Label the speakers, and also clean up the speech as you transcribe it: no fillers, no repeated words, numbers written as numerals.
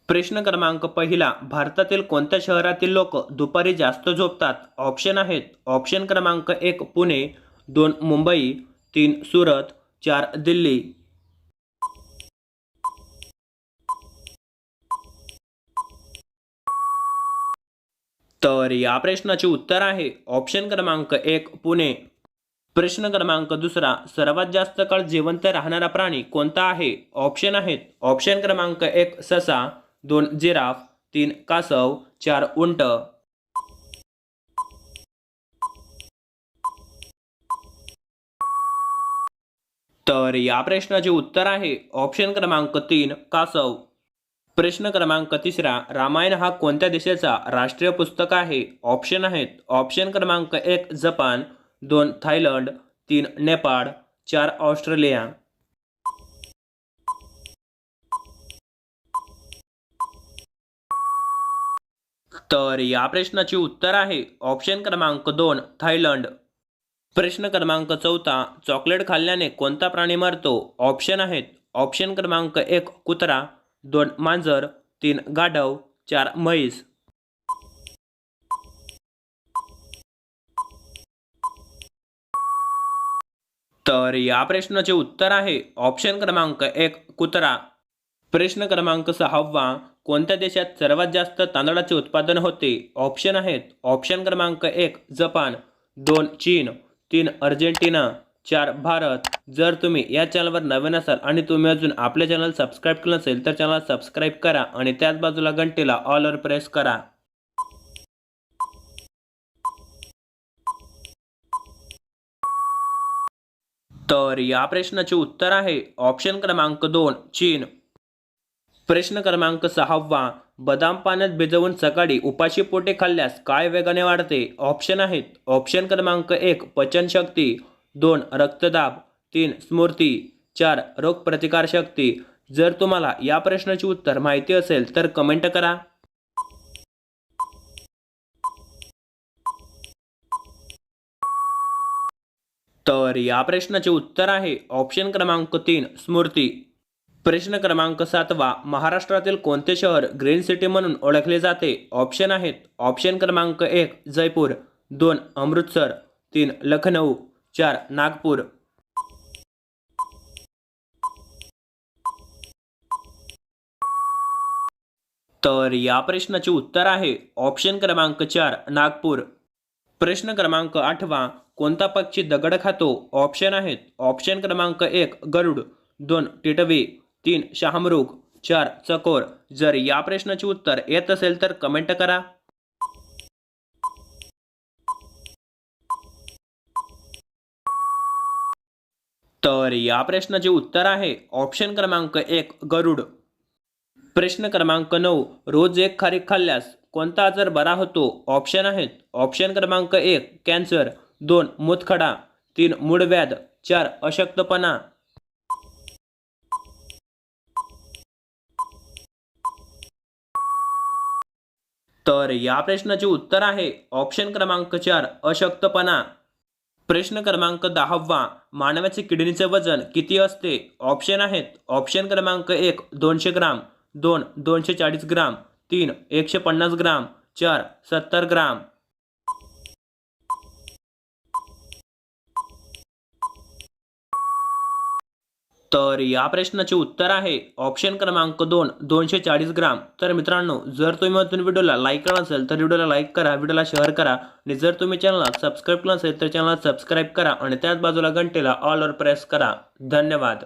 Speaker 1: प्रश्न क्रमांक पहिला, भारतातील कोणत्या शहरातील लोक दुपारी जास्त झोपतात? ऑप्शन आहेत. ऑप्शन क्रमांक 1 पुणे, 2 मुंबई, 3 सुरत, 4 दिल्ली. तर या प्रश्नाचे उत्तर आहे ऑप्शन क्रमांक 1 पुणे. प्रश्न क्रमांक दुसरा, सर्वात जास्त काळ जिवंत राहणारा प्राणी कोणता आहे? ऑप्शन आहेत. ऑप्शन क्रमांक 1 ससा, 2 जिराफ, 3 कासव, 4 उंट. तर या प्रश्नाचे उत्तर आहे ऑप्शन क्रमांक 3 कासव. प्रश्न क्रमांक तिसरा, रामायण हा कोणत्या देशाचा राष्ट्रीय पुस्तक आहे? ऑप्शन आहेत. ऑप्शन क्रमांक 1 जपान, 2 थायलंड, 3 नेपाळ, 4 ऑस्ट्रेलिया. तर या प्रश्नाचे उत्तर आहे ऑप्शन क्रमांक 2 थायलंड. प्रश्न क्रमांक चौथा, चॉकलेट खाल्ल्याने कोणता प्राणी मरतो? ऑप्शन आहेत. ऑप्शन क्रमांक 1 कुत्रा, 2 मांजर, 3 गाढव, 4 म्हैस. तर या प्रश्नाचे उत्तर आहे ऑप्शन क्रमांक 1 कुत्रा. प्रश्न क्रमांक 6वा, कोणत्या देशात सर्वात जास्त तांदळाचे उत्पादन होते? ऑप्शन आहेत. ऑप्शन क्रमांक 1 जपान, 2 चीन, 3 अर्जेंटिना, 4 भारत. जर तुम्ही या चॅनलवर नवीन असाल आणि तुम्ही अजून आपल्या चॅनल सबस्क्राईब केलं नसेल तर चॅनल सबस्क्राईब करा आणि त्याच बाजूला घंटेला ऑलवर प्रेस करा. तर या प्रश्नाचे उत्तर आहे ऑप्शन क्रमांक 2 चीन. प्रश्न क्रमांक 6वा, बदाम पाण्यात भिजवून सकाळी उपाशी पोटी खाल्ल्यास काय वेगाने वाढते? ऑप्शन आहेत. ऑप्शन क्रमांक 1 पचनशक्ती, 2 रक्तदाब, 3 स्मृती, 4 रोगप्रतिकारशक्ती. जर तुम्हाला या प्रश्नाचे उत्तर माहिती असेल तर कमेंट करा. तर या प्रश्नाचे उत्तर आहे ऑप्शन क्रमांक 3 स्मृती. प्रश्न क्रमांक 7वा, महाराष्ट्रातील कोणते शहर ग्रीन सिटी म्हणून ओळखले जाते? ऑप्शन आहेत. ऑप्शन क्रमांक 1 जयपूर, 2 अमृतसर, 3 लखनौ, 4 नागपूर. तर या प्रश्नाचे उत्तर आहे ऑप्शन क्रमांक 4 नागपूर. प्रश्न क्रमांक 8वा, कोणता पक्षी दगड खातो? ऑप्शन आहेत. ऑप्शन क्रमांक 1 गरुड, 2 टिटवी, 3 शहामृग, 4 चकोर. जर या प्रश्नाचे उत्तर येत असेल तर कमेंट करा. तर या प्रश्नाचे उत्तर आहे ऑप्शन क्रमांक 1 गरुड. प्रश्न क्रमांक 9, रोज एक खारीक खाल्ल्यास कोणता आजार बरा होतो? ऑप्शन आहेत. ऑप्शन क्रमांक 1 कॅन्सर, 2 मूतखडा, 3 मूळव्याध, 4 अशक्तपणा. तर या प्रश्नाचे उत्तर आहे ऑप्शन क्रमांक 4 अशक्तपणा. प्रश्न क्रमांक 10वा, मानवाचे किडनीचे वजन किती असते? ऑप्शन आहेत. ऑप्शन क्रमांक 1 200 ग्राम, 2 240 ग्राम, 3 150 ग्राम, 4 70 ग्राम. तर या प्रश्नाचे उत्तर आहे ऑप्शन क्रमांक 2 240 ग्राम. तर मित्रांनो, जर तुम्ही अजून व्हिडिओला लाईक केला नसेल तर व्हिडिओला लाईक करा, व्हिडिओला शेअर करा आणि जर तुम्ही चॅनलला सबस्क्राईब केलं नसेल तर चॅनलला सबस्क्राईब करा आणि त्याच बाजूला घंटेला ऑलवर प्रेस करा. धन्यवाद.